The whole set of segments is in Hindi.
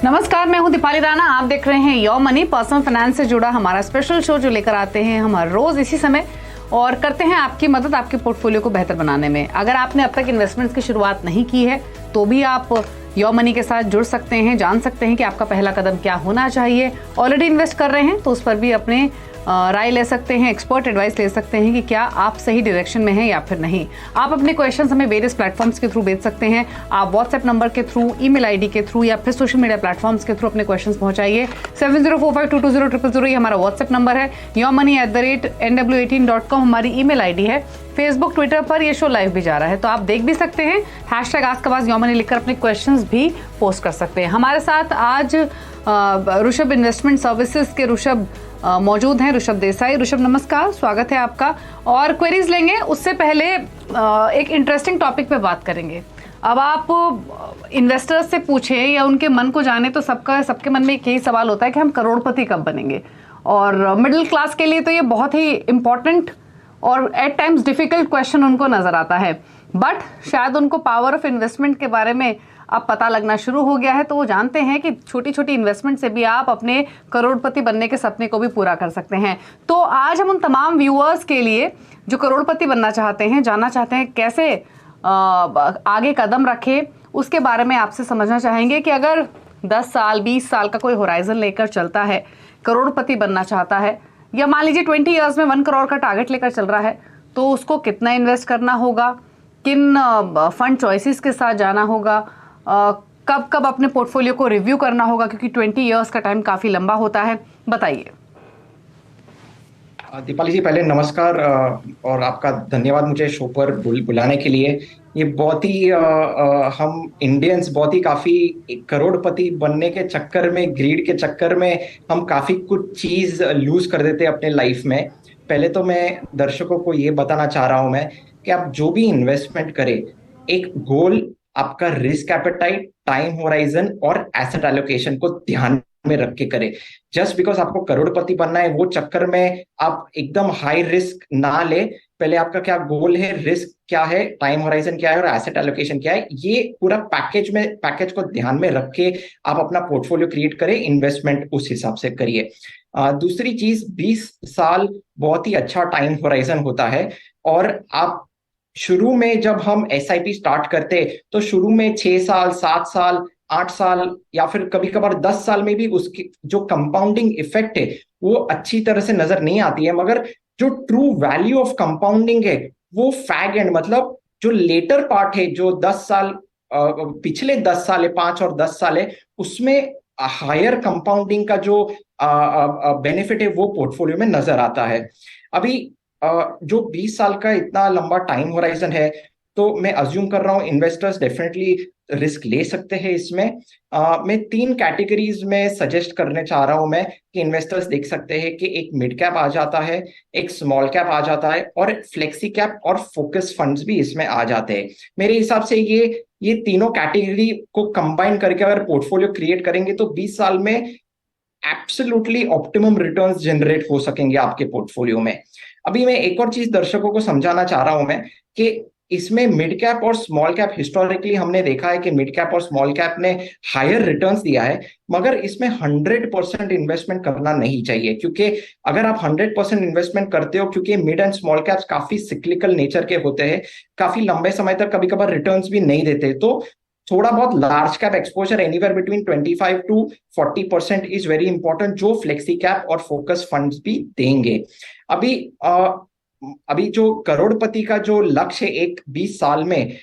नमस्कार, मैं हूं दीपाली राणा। आप देख रहे हैं योर मनी, पर्सनल फाइनेंस से जुड़ा हमारा स्पेशल शो जो लेकर आते हैं हम हर रोज इसी समय और करते हैं आपकी मदद आपके पोर्टफोलियो को बेहतर बनाने में। अगर आपने अब तक इन्वेस्टमेंट्स की शुरुआत नहीं की है तो भी आप योर मनी के साथ जुड़ सकते हैं, जान सकते हैं कि आपका पहला कदम क्या होना चाहिए। ऑलरेडी इन्वेस्ट कर रहे हैं तो उस पर भी अपने राय ले सकते हैं, एक्सपर्ट एडवाइस ले सकते हैं कि क्या आप सही डायरेक्शन में हैं या फिर नहीं। आप अपने क्वेश्चंस हमें वेरियस प्लेटफॉर्म्स के थ्रू भेज सकते हैं। आप व्हाट्सएप नंबर के थ्रू, ईमेल आईडी के थ्रू या फिर सोशल मीडिया प्लेटफॉर्म्स के थ्रू अपने क्वेश्चंस पहुंचाइए। 7045220000 ये हमारा व्हाट्सएप नंबर है। yourmoney@nw18.com हमारी ईमेल आईडी है। फेसबुक, ट्विटर पर ये शो लाइव भी जा रहा है तो आप देख भी सकते हैं। #AskAbaz योरमनी लिखकर अपने क्वेश्चंस भी पोस्ट कर सकते हैं। हमारे साथ आज ऋषभ इन्वेस्टमेंट सर्विसेज के ऋषभ मौजूद हैं, ऋषभ देसाई। ऋषभ नमस्कार, स्वागत है आपका। और क्वेरीज लेंगे उससे पहले एक इंटरेस्टिंग टॉपिक पे बात करेंगे। अब आप इन्वेस्टर्स से पूछें या उनके मन को जाने तो सबके मन में एक यही सवाल होता है कि हम करोड़पति कब बनेंगे। और मिडिल क्लास के लिए तो ये बहुत ही इंपॉर्टेंट और एट टाइम्स डिफिकल्ट क्वेश्चन उनको नजर आता है। बट शायद उनको पावर ऑफ इन्वेस्टमेंट के बारे में अब पता लगना शुरू हो गया है तो वो जानते हैं कि छोटी छोटी इन्वेस्टमेंट से भी आप अपने करोड़पति बनने के सपने को भी पूरा कर सकते हैं। तो आज हम उन तमाम व्यूअर्स के लिए जो करोड़पति बनना चाहते हैं, जानना चाहते हैं कैसे आगे कदम रखें, उसके बारे में आपसे समझना चाहेंगे कि अगर 10 साल 20 साल का कोई होराइजन लेकर चलता है, करोड़पति बनना चाहता है, या मान लीजिए 20 ईयर्स में 1 करोड़ का टारगेट लेकर चल रहा है, तो उसको कितना इन्वेस्ट करना होगा, किन फंड चॉइसेस के साथ जाना होगा, कब कब अपने पोर्टफोलियो को रिव्यू करना होगा, क्योंकि 20 इयर्स का टाइम काफी लंबा होता है। बताइए। दीपाली जी, पहले नमस्कार और आपका धन्यवाद मुझे शो पर बुलाने के लिए। ये बहुत ही हम इंडियंस बहुत ही काफी करोड़पति बनने के चक्कर में, ग्रीड के चक्कर में हम काफी कुछ चीज लूज कर देते हैं अपने लाइफ में। पहले तो मैं दर्शकों को ये बताना चाह रहा हूं मैं कि आप जो भी इन्वेस्टमेंट करें, एक गोल आपका रिस्क एपेटाइट, टाइम होराइजन और एसेट एलोकेशन को ध्यान में रख के करें। जस्ट बिकॉज आपको करोड़पति बनना है वो चक्कर में आप एकदम हाई रिस्क ना ले। पहले आपका क्या गोल है, रिस्क क्या है, टाइम होराइजन क्या है और एसेट एलोकेशन क्या है, ये पूरा पैकेज को ध्यान में रख के आप अपना पोर्टफोलियो क्रिएट करें, इन्वेस्टमेंट उस हिसाब से करिए। दूसरी चीज, 20 साल बहुत ही अच्छा टाइम होराइजन होता है। और आप शुरू में जब हम एसआईपी स्टार्ट करते तो शुरू में 6 साल, 7 साल, 8 साल या फिर कभी कभार 10 साल में भी उसकी जो कंपाउंडिंग इफेक्ट है वो अच्छी तरह से नजर नहीं आती है। मगर जो ट्रू वैल्यू ऑफ कंपाउंडिंग है वो फैग एंड, मतलब जो लेटर पार्ट है, जो 10 साल पिछले 10 साल है, 5 और 10 साल है, उसमें हायर कंपाउंडिंग का जो बेनिफिट है वो पोर्टफोलियो में नजर आता है। अभी जो 20 साल का इतना लंबा टाइम होराइजन है तो मैं अज्यूम कर रहा हूँ इन्वेस्टर्स डेफिनेटली रिस्क ले सकते हैं इसमें। मैं 3 कैटेगरीज में सजेस्ट करने चाह रहा हूं मैं कि इन्वेस्टर्स देख सकते हैं कि एक मिड कैप आ जाता है, एक स्मॉल कैप आ जाता है और फ्लेक्सी कैप और फोकस फंड्स भी इसमें आ जाते हैं। मेरे हिसाब से ये तीनों कैटेगरी को कंबाइन करके अगर पोर्टफोलियो क्रिएट करेंगे तो 20 साल में एब्सोल्युटली ऑप्टिमम रिटर्न्स जनरेट हो सकेंगे आपके पोर्टफोलियो में। अभी मैं एक और चीज दर्शकों को समझाना चाह रहा हूं मैं कि इसमें मिड कैप और स्मॉल कैप, हिस्टोरिकली हमने देखा है कि मिड कैप और स्मॉल कैप ने हायर रिटर्न्स दिया है, मगर इसमें 100% इन्वेस्टमेंट करना नहीं चाहिए। क्योंकि अगर आप 100% इन्वेस्टमेंट करते हो, क्योंकि मिड एंड स्मॉल कैप्स काफी सिक्लिकल नेचर के होते हैं, काफी लंबे समय तक कभी कभार रिटर्न्स भी नहीं देते, तो थोड़ा बहुत large cap exposure anywhere between 25 to 40% is very important, जो फ्लेक्सी कैप और फोकस फंड्स भी देंगे। अभी जो करोड़पति का जो लक्ष्य है एक 20 साल में,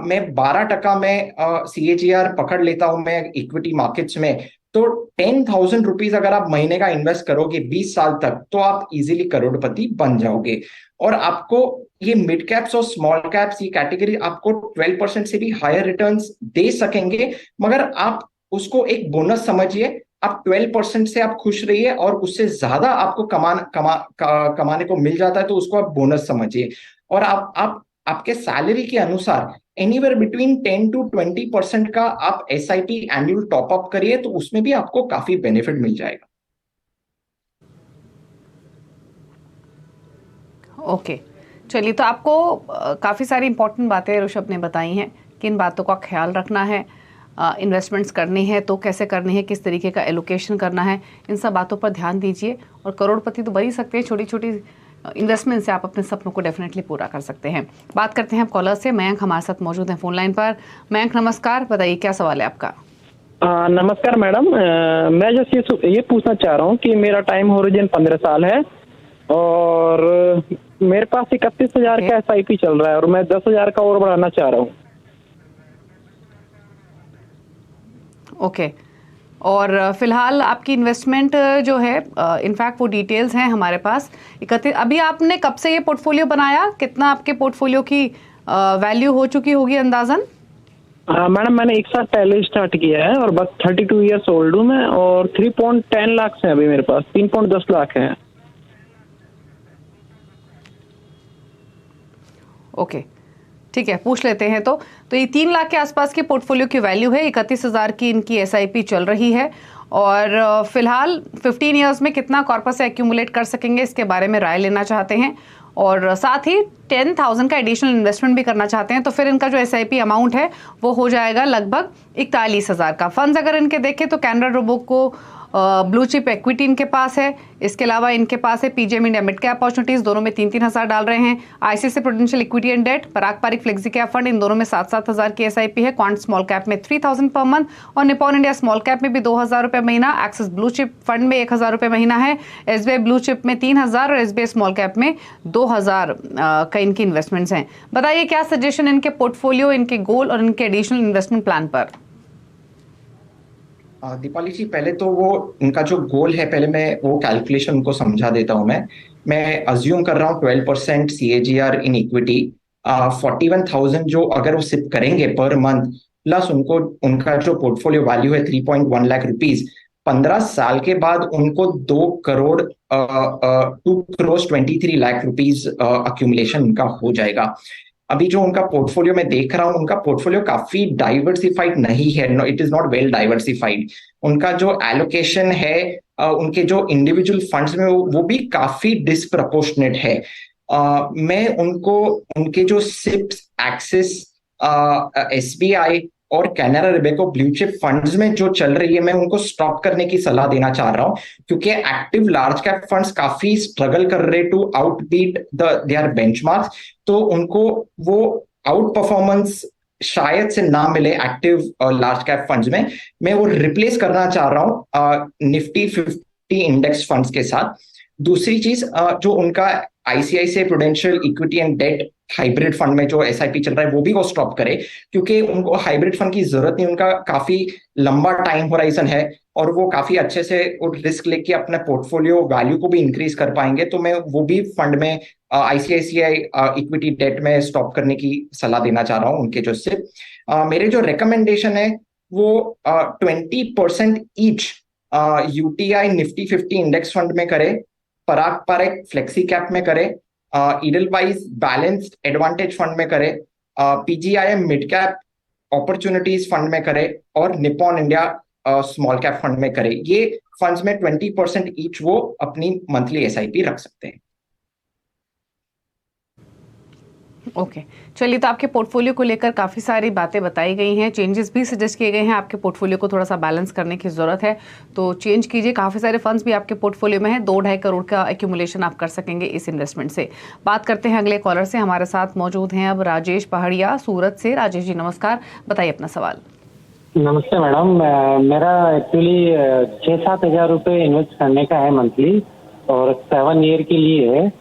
मैं 12% में CAGR पकड़ लेता हूं मैं इक्विटी मार्केट्स में, तो 10,000 रुपीज अगर आप महीने का इन्वेस्ट करोगे 20 साल तक तो आप इजीली करोड़पति बन जाओगे। और आपको ये मिड कैप्स और स्मॉल कैप्स ये कैटेगरी आपको 12% से भी हायर रिटर्न्स दे सकेंगे, मगर आप उसको एक बोनस समझिए। आप 12% से आप खुश रहिए और उससे ज्यादा आपको कमाने को मिल जाता है तो उसको आप बोनस समझिए। और आप आपके सैलरी के अनुसार एनीवेयर बिटवीन 10 to 20% का आप SIP एनुअल टॉपअप करिए तो उसमें भी आपको काफी बेनिफिट मिल जाएगा। ओके, चलिए, तो आपको काफ़ी सारी इंपॉर्टेंट बातें ऋषभ ने बताई हैं, किन बातों का ख्याल रखना है। इन्वेस्टमेंट्स करनी है तो कैसे करनी है, किस तरीके का एलोकेशन करना है, इन सब बातों पर ध्यान दीजिए और करोड़पति तो बन ही सकते हैं। छोटी छोटी इन्वेस्टमेंट से आप अपने सपनों को डेफिनेटली पूरा कर सकते हैं। बात करते हैं कॉलर से। मयंक हमारे साथ मौजूद हैं फोन लाइन पर। मयंक नमस्कार, बताइए क्या सवाल है आपका। नमस्कार मैडम, मैं जैसे ये पूछना चाह रहा हूँ कि मेरा टाइम होरिजन 15 साल है और मेरे पास 31,000 का SIP चल रहा है और मैं 10,000 का और बढ़ाना चाह रहा हूँ। ओके और फिलहाल आपकी इन्वेस्टमेंट जो है, इनफैक्ट वो डिटेल्स हैं हमारे पास। 31 अभी आपने कब से ये पोर्टफोलियो बनाया, कितना आपके पोर्टफोलियो की वैल्यू हो चुकी होगी अंदाजन? मैडम मैंने 1 साल पहले स्टार्ट किया है और बस 32 ईयर्स ओल्ड हूँ मैं और 3.10 लाख है अभी मेरे पास, 3.10 लाख है। ओके ठीक है, पूछ लेते हैं। तो ये 3 लाख के आसपास की पोर्टफोलियो की वैल्यू है। 31,000 की इनकी SIP चल रही है और फिलहाल 15 ईयर्स में कितना कॉर्पस से एक्यूमुलेट कर सकेंगे इसके बारे में राय लेना चाहते हैं और साथ ही 10,000 का एडिशनल इन्वेस्टमेंट भी करना चाहते हैं। तो फिर इनका जो SIP अमाउंट है वो हो जाएगा लगभग 41,000 का। फंड्स अगर इनके देखें तो Canara Robeco blue chip equity इनके पास है। इसके अलावा इनके पास है PGIM India mid cap opportunities, दोनों में 3-3 हज़ार डाल रहे हैं। ICICI prudential equity and debt, Parag Parikh flexi cap fund, इन दोनों में 7-7 हज़ार की SIP है। क्वांट स्मॉल कैप में 3,000 पर मंथ और निपॉन इंडिया स्मॉल कैप में भी 2,000 रुपये महीना। एक्सिस ब्लू चिप फंड में 1,000 रुपये महीना है। SBI ब्लू चिप में 3,000 और SBI स्मॉल कैप में 2,000 का इनकी इन्वेस्टमेंट्स हैं। बताइए क्या सजेशन इनके पोर्टफोलियो, इनके गोल और इनके एडिशनल इन्वेस्टमेंट प्लान पर? दीपाली जी, पहले तो वो उनका जो गोल है, पहले मैं वो कैलकुलेशन उनको समझा देता हूँ। मैं अज्यूम कर रहा हूँ 12% CAGR इन इक्विटी, 41,000 जो अगर वो सिप करेंगे पर मंथ, प्लस उनको उनका जो पोर्टफोलियो वैल्यू है 3.1 लाख रुपीज, 15 साल के बाद उनको 2 करोड़ 23 लाख रुपीज अक्यूमुलेशन उनका हो जाएगा। अभी जो उनका पोर्टफोलियो मैं देख रहा हूँ, उनका पोर्टफोलियो काफी डाइवर्सिफाइड नहीं है, it is not well diversified. उनका जो एलोकेशन है उनके जो इंडिविजुअल फंड्स में वो भी काफी डिस्प्रपोर्शनेट है। मैं उनको उनके जो सिप्स, एक्सिस, SBI और Canara Robeco blue chip funds में जो चल रही है, मैं उनको स्टॉप करने की सलाह देना चाह रहा हूं, क्योंकि एक्टिव लार्ज कैप फंड्स काफी स्ट्रगल कर रहे टू आउटबीट देयर बेंचमार्क्स। तो उनको वो आउट परफॉर्मेंस शायद से ना मिले एक्टिव लार्ज कैप फंड्स में। मैं वो रिप्लेस करना चाह रहा हूं निफ्टी 50 इंडेक्स फंड्स के साथ। दूसरी चीज, जो उनका ICICI prudential equity and debt hybrid fund में जो SIP चल रहा है वो भी वो स्टॉप करे, क्योंकि उनको हाइब्रिड फंड की जरूरत नहीं, उनका काफी लंबा टाइम होराइजन है और वो काफी अच्छे से रिस्क लेके अपने पोर्टफोलियो वैल्यू को भी इंक्रीज कर पाएंगे। तो मैं वो भी फंड में ICICI इक्विटी डेट में स्टॉप करने की सलाह देना चाह रहा हूँ उनके जो से। मेरे जो रिकमेंडेशन है वो 20% each UTI Nifty 50 index fund में करे, पराग पारिक फ्लेक्सी कैप में करे, ईडलवाइज बैलेंस्ड एडवांटेज फंड में करे, PGIM mid cap opportunities fund में करे और Nippon India small cap fund में करे। ये फंड्स में 20% ईच वो अपनी मंथली SIP रख सकते हैं। ओके चलिए, तो आपके पोर्टफोलियो को लेकर काफ़ी सारी बातें बताई गई हैं, चेंजेस भी सजेस्ट किए गए हैं। आपके पोर्टफोलियो को थोड़ा सा बैलेंस करने की ज़रूरत है, तो चेंज कीजिए। काफ़ी सारे फंड्स भी आपके पोर्टफोलियो में हैं। 2-2.5 करोड़ का एक्यूमुलेशन आप कर सकेंगे इस इन्वेस्टमेंट से। बात करते हैं अगले कॉलर से। हमारे साथ मौजूद हैं अब राजेश पहाड़िया सूरत से। राजेश जी नमस्कार, बताइए अपना सवाल। नमस्ते मैडम, मेरा एक्चुअली 6-7 हज़ार रुपये इन्वेस्ट करने का है मंथली और 7 ईयर के लिए है।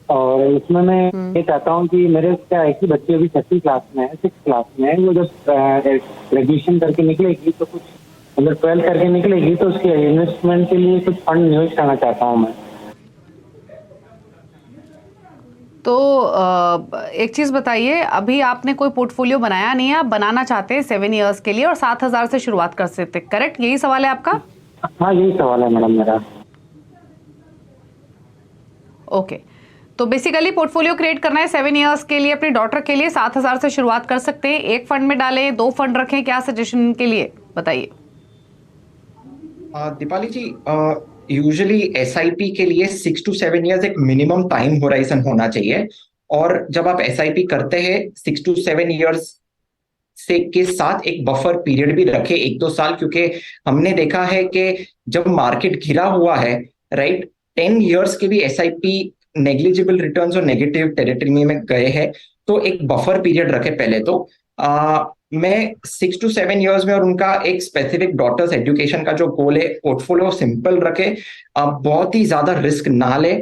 और इसमें मैं ये चाहता हूँ कि मेरे क्या है कि बच्चे अभी 6वीं क्लास में है, 6th क्लास में है। वो जब ग्रेजुएशन करके निकलेगी तो कुछ, मतलब 12 करके निकलेगी तो उसके इन्वेस्टमेंट के लिए कुछ फंड निवेश करना चाहता हूँ मैं। तो एक चीज़ बताइए, अभी आपने कोई पोर्टफोलियो बनाया नहीं है, आप बनाना चाहते हैं 7 ईयर्स के लिए और 7,000 से शुरुआत कर सकते, करेक्ट? यही सवाल है आपका? हाँ यही सवाल है मैडम मेरा। ओके, तो बेसिकली पोर्टफोलियो क्रिएट करना है 7 ईयर्स के लिए अपनी डॉटर के लिए। 7,000 से शुरुआत कर सकते हैं। एक फंड में डालें, 2 फंड रखें, क्या सजेशन के लिए बताइए? दीपाली जी, यूजुअली SIP के लिए 6 to 7 ईयर्स एक मिनिमम टाइम होराइजन होना चाहिए। और जब आप SIP करते हैं 6 to 7 ईयर्स से के साथ एक बफर पीरियड भी रखे 1-2 साल, क्योंकि हमने देखा है कि जब मार्केट गिरा हुआ है, राइट, 10 इयर्स के भी एसआईपी नेग्लिजिबल रिटर्न्स और नेगेटिव टेरिटरी में गए हैं, तो एक बफर पीरियड रखे पहले तो। मैं 6 to 7 इयर्स में, और उनका एक स्पेसिफिक डॉटर्स एजुकेशन का जो गोल है, पोर्टफोलियो सिंपल रखे, बहुत ही ज्यादा रिस्क ना ले।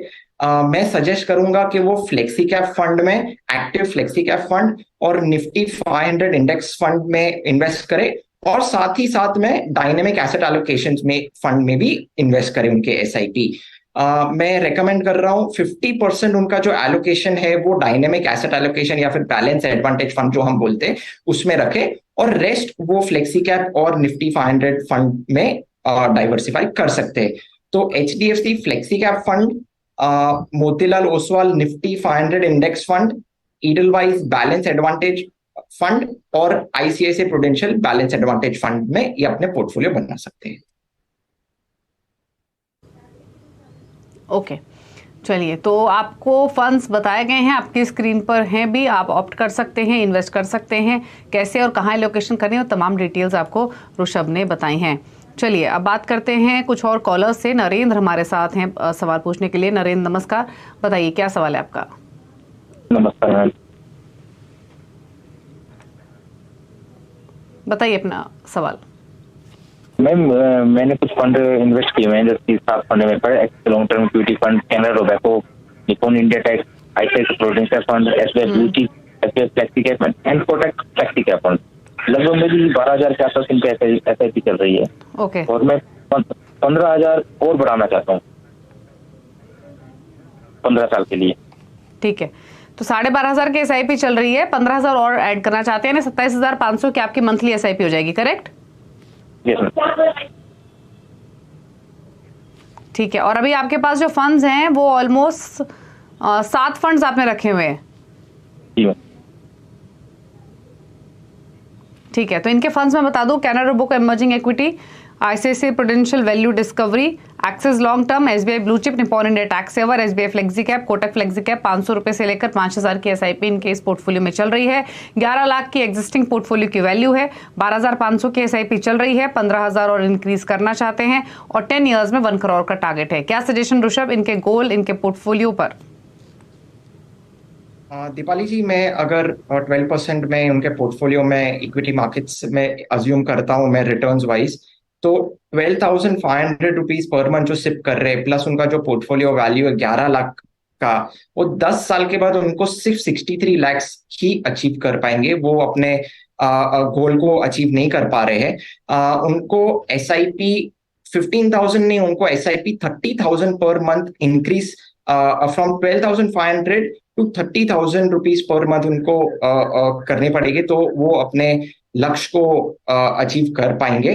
मैं सजेस्ट करूंगा कि वो फ्लेक्सी कैप फंड में, एक्टिव फ्लेक्सी कैप फंड और निफ्टी 500 इंडेक्स फंड में इन्वेस्ट करे, और साथ ही साथ में डायनेमिक एसेट एलोकेशन में फंड में भी इन्वेस्ट करें उनके एसआईपी। मैं रेकमेंड कर रहा हूँ 50% उनका जो एलोकेशन है वो डायनेमिक एसेट एलोकेशन या फिर बैलेंस एडवांटेज फंड जो हम बोलते हैं उसमें रखे, और रेस्ट वो फ्लेक्सी कैप और निफ्टी 500 फंड में डाइवर्सिफाई कर सकते हैं। तो HDFC flexi cap fund, Motilal Oswal Nifty 500 index fund, Edelweiss balance advantage fund और ICICI Prudential balance advantage fund में ये अपने पोर्टफोलियो बना सकते हैं। ओके, चलिए, तो आपको फंड्स बताए गए हैं, आपकी स्क्रीन पर हैं भी, आप ऑप्ट कर सकते हैं, इन्वेस्ट कर सकते हैं, कैसे और कहाँ एलोकेशन करनी है, और तमाम डिटेल्स आपको ऋषभ ने बताई हैं। चलिए अब बात करते हैं कुछ और कॉलर्स से। नरेंद्र हमारे साथ हैं सवाल पूछने के लिए। नरेंद्र नमस्कार, बताइए क्या सवाल है आपका? नमस्कार मैम। बताइए अपना सवाल। मैम मैंने कुछ फंड इन्वेस्ट किए हैं, जैसे 7 फंड में पड़े, Axis long term equity fund, Canara Robeco, Nippon India tax, ICICI Prudential fund, SBI blue chip, SBI flexi cap fund and Kotak flexi cap fund. लगभग मेरी 12,000 के आसपास इनकी एसआईपी चल रही है। ओके। और मैं 15,000 और बढ़ाना चाहता हूँ 15 साल के लिए। ठीक है, तो 12,500 की एसआईपी चल रही है, 15,000 और ऐड करना चाहते हैं, 27,500 की आपकी मंथली एसआईपी हो जाएगी, करेक्ट? Yes ma'am. ठीक है, और अभी आपके पास जो फंड्स हैं वो ऑलमोस्ट 7 फंड्स आपने रखे हुए हैं। जी मैम। ठीक है, तो इनके फंड्स में बता दूं, Canara Robeco emerging equity, ICICI Prudential value discovery, Axis long term, SBI blue chip, Nippon India tax saver, SBI flexi cap, Kotak flexi cap, 500 रुपए से लेकर 5,000 की एसआईपी इनके इस पोर्टफोलियो में चल रही है। 11 लाख की एग्जिस्टिंग पोर्टफोलियो की वैल्यू है, 12,500 की एसआईपी चल रही है, 15,000 और इंक्रीज करना चाहते हैं, और 10 ईयर्स में 1 करोड़ का टारगेट है। क्या सजेशन ऋषभ, इनके गोल, इनके पोर्टफोलियो पर? दीपाली जी, मैं अगर 12% में उनके पोर्टफोलियो में इक्विटी मार्केट्स में अज्यूम करता हूं मैं रिटर्न्स वाइज, तो 12,500 रुपीज पर मंथ जो सिप कर रहे हैं, प्लस उनका जो पोर्टफोलियो वैल्यू है 11 लाख का, वो 10 साल के बाद उनको सिर्फ 63 लाख ही अचीव कर पाएंगे। वो अपने गोल को अचीव नहीं कर पा रहे हैं। उनको एसआईपी 15,000 नहीं, उनको SIP 30,000 per month increase from 12,500 to 30,000 rupees per month उनको करनी पड़ेगी, तो वो अपने लक्ष्य को अचीव कर पाएंगे।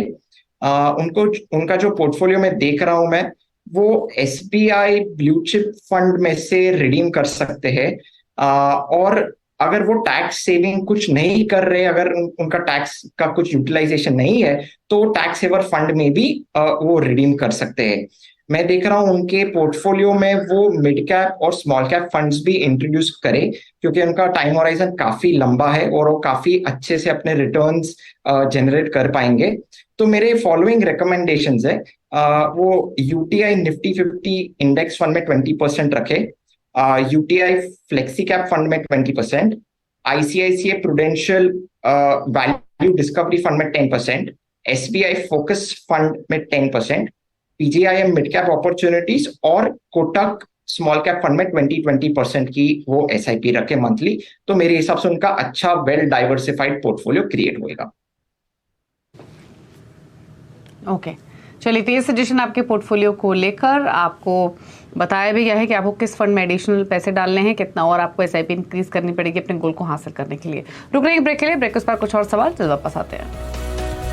उनको उनका जो पोर्टफोलियो में देख रहा हूं मैं, वो एसबीआई ब्लू चिप फंड में से रिडीम कर सकते हैं, और अगर वो टैक्स सेविंग कुछ नहीं कर रहे, अगर उनका टैक्स का कुछ यूटिलाइजेशन नहीं है, तो टैक्स सेवर फंड में भी वो रिडीम कर सकते हैं। मैं देख रहा हूं उनके पोर्टफोलियो में वो मिड कैप और स्मॉल कैप फंड्स भी इंट्रोड्यूस करें, क्योंकि उनका टाइम होराइजन काफी लंबा है और वो काफी अच्छे से अपने रिटर्न्स जनरेट कर पाएंगे। तो मेरे फॉलोइंग रिकमेंडेशंस है, वो यूटीआई निफ्टी 50 इंडेक्स फंड में 20% रखे, यूटीआई फ्लेक्सी कैप फंड में 20%, ICICI Prudential value discovery fund में 10%, एसबीआई फोकस फंड में 10%, पीजीआईएम मिड कैप अपॉर्चुनिटीज और कोटक स्मॉल कैप फंड में 20% की वो एसआईपी रखे मंथली। तो मेरे हिसाब से उनका अच्छा वेल डाइवर्सिफाइड पोर्टफोलियो क्रिएट होएगा। ओके, चलिए, तो ये सजेशन आपके पोर्टफोलियो को लेकर आपको बताया भी गया है कि आपको किस फंड में एडिशनल पैसे डालने हैं, कितना और आपको एसआईपी इंक्रीज करनी पड़ेगी अपने गोल को हासिल करने के लिए। रुक रहे हैं ब्रेक के लिए, ब्रेक के बाद कुछ और सवाल जल्द वापस आते हैं।